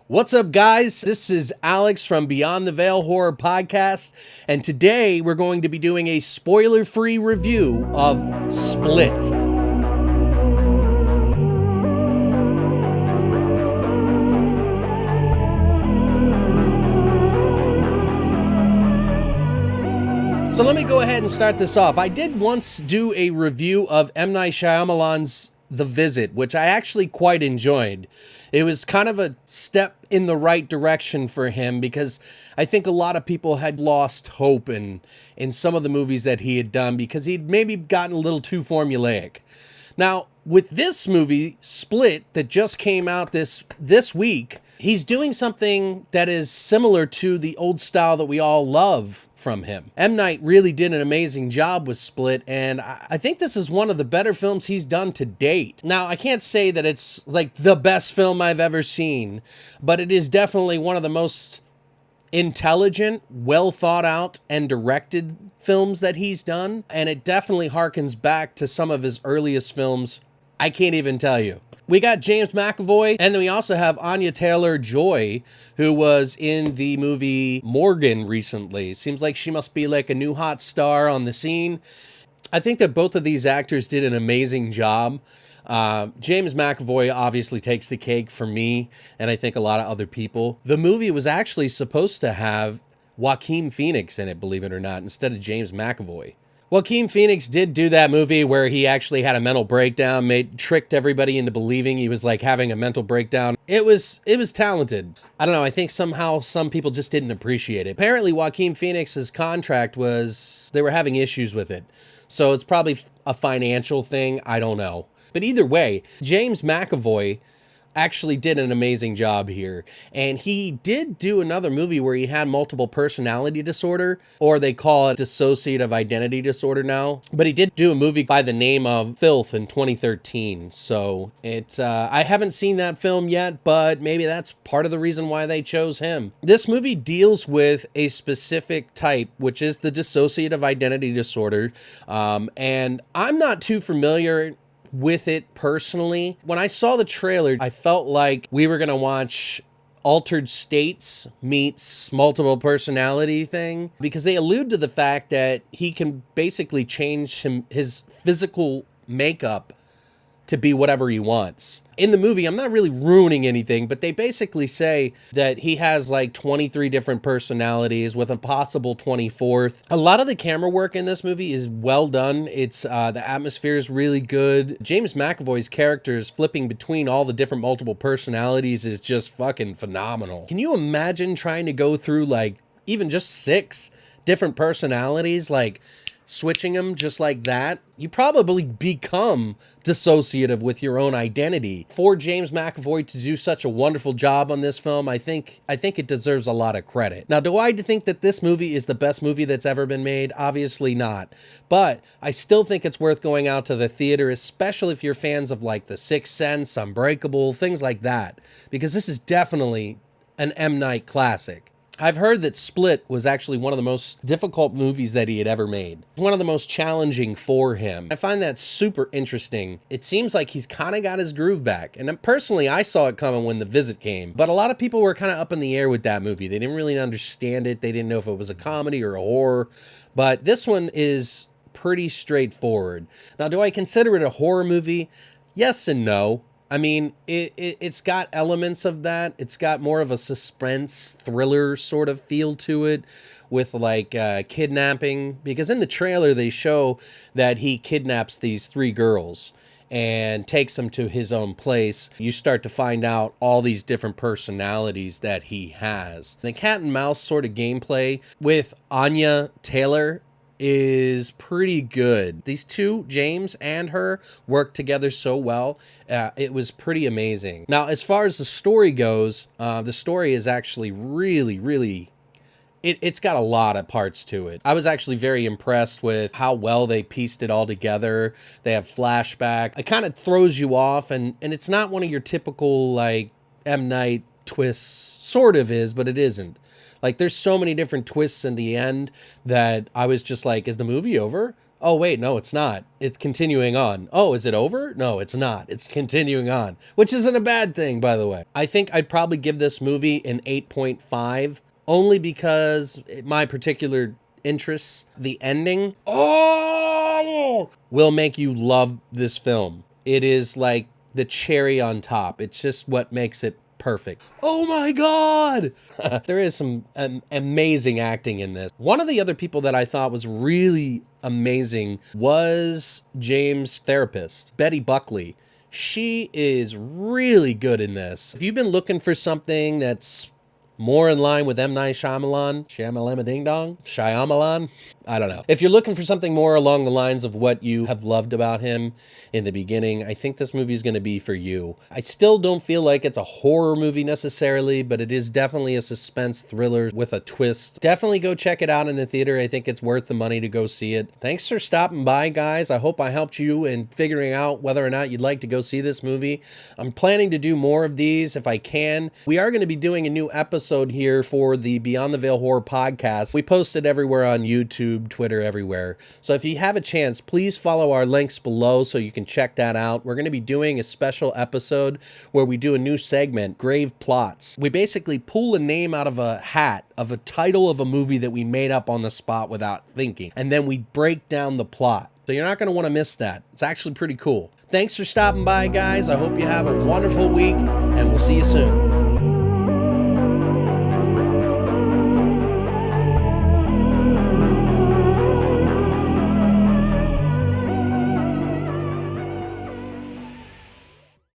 What's up, guys? This is Alex from Beyond the Veil Horror Podcast, and today we're going to be doing a spoiler-free review of Split. So let me go ahead and start this off. I did once do a review of M. Night Shyamalan's The Visit, which I actually quite enjoyed. It was kind of a step in the right direction for him because I think a lot of people had lost hope in some of the movies that he had done because he'd maybe gotten a little too formulaic. Now, with this movie, Split, that just came out this week, he's doing something that is similar to the old style that we all love from him. M. Night really did an amazing job with Split, and I think this is one of the better films he's done to date. Now, I can't say that it's like the best film I've ever seen, but it is definitely one of the most intelligent, well thought out, and directed films that he's done, and it definitely harkens back to some of his earliest films. I can't even tell you. We got James McAvoy, and then we also have Anya Taylor-Joy, who was in the movie Morgan recently. Seems like she must be like a new hot star on the scene. I think that both of these actors did an amazing job. James McAvoy obviously takes the cake for me, and I think a lot of other people. The movie was actually supposed to have Joaquin Phoenix in it, believe it or not, instead of James McAvoy. Joaquin Phoenix did do that movie where he actually had a mental breakdown, tricked everybody into believing he was like having a mental breakdown. It was talented. I don't know, I think somehow some people just didn't appreciate it. Apparently Joaquin Phoenix's contract they were having issues with it. So it's probably a financial thing, I don't know. But either way, James McAvoy actually did an amazing job here. And he did do another movie where he had multiple personality disorder, or they call it dissociative identity disorder now. But he did do a movie by the name of Filth in 2013. So I haven't seen that film yet, but maybe that's part of the reason why they chose him. This movie deals with a specific type, which is the dissociative identity disorder. And I'm not too familiar with it personally. When I saw the trailer, I felt like we were gonna watch Altered States meets multiple personality thing, because they allude to the fact that he can basically change his physical makeup to be whatever he wants. In the movie, I'm not really ruining anything, but they basically say that he has like 23 different personalities with a possible 24th. A lot of the camera work in this movie is well done. It's the atmosphere is really good. James McAvoy's characters flipping between all the different multiple personalities is just fucking phenomenal. Can you imagine trying to go through like even just 6 different personalities, like switching them just like that? You probably become dissociative with your own identity. For James McAvoy to do such a wonderful job on this film, I think it deserves a lot of credit. Now, do I think that this movie is the best movie that's ever been made? Obviously not. But I still think it's worth going out to the theater, especially if you're fans of like The Sixth Sense, Unbreakable, things like that, because this is definitely an M. Night classic. I've heard that Split was actually one of the most difficult movies that he had ever made. One of the most challenging for him. I find that super interesting. It seems like he's kind of got his groove back. And personally, I saw it coming when The Visit came. But a lot of people were kind of up in the air with that movie. They didn't really understand it. They didn't know if it was a comedy or a horror. But this one is pretty straightforward. Now, do I consider it a horror movie? Yes and no. I mean, it's got elements of that. It's got more of a suspense thriller sort of feel to it with like kidnapping, because in the trailer they show that he kidnaps these 3 girls and takes them to his own place. You start to find out all these different personalities that he has. The cat and mouse sort of gameplay with Anya Taylor is pretty good. These two, James and her, work together so well. It was pretty amazing. Now, as far as the story goes, the story is actually really it's got a lot of parts to it. I was actually very impressed with how well they pieced it all together. They have flashback. It kind of throws you off, and it's not one of your typical like M. Night twists. Sort of is, but it isn't. Like, there's so many different twists in the end that I was just like, is the movie over? Oh, wait, no, it's not. It's continuing on. Oh, is it over? No, it's not. It's continuing on, which isn't a bad thing, by the way. I think I'd probably give this movie an 8.5, only because my particular interests, the ending, will make you love this film. It is like the cherry on top. It's just what makes it perfect. Oh my God! There is some amazing acting in this. One of the other people that I thought was really amazing was James' therapist, Betty Buckley. She is really good in this. If you've been looking for something that's more in line with M. Night Shyamalan, Shyamalama Ding Dong, Shyamalan, I don't know. If you're looking for something more along the lines of what you have loved about him in the beginning, I think this movie is going to be for you. I still don't feel like it's a horror movie necessarily, but it is definitely a suspense thriller with a twist. Definitely go check it out in the theater. I think it's worth the money to go see it. Thanks for stopping by, guys. I hope I helped you in figuring out whether or not you'd like to go see this movie. I'm planning to do more of these if I can. We are going to be doing a new episode here for the Beyond the Veil Horror podcast. We post it everywhere on YouTube, Twitter, everywhere. So if you have a chance, please follow our links below so you can check that out. We're going to be doing a special episode where we do a new segment, Grave Plots. We basically pull a name out of a hat of a title of a movie that we made up on the spot without thinking, and then we break down the plot. So you're not going to want to miss that. It's actually pretty cool. Thanks for stopping by, guys. I hope you have a wonderful week, and we'll see you soon.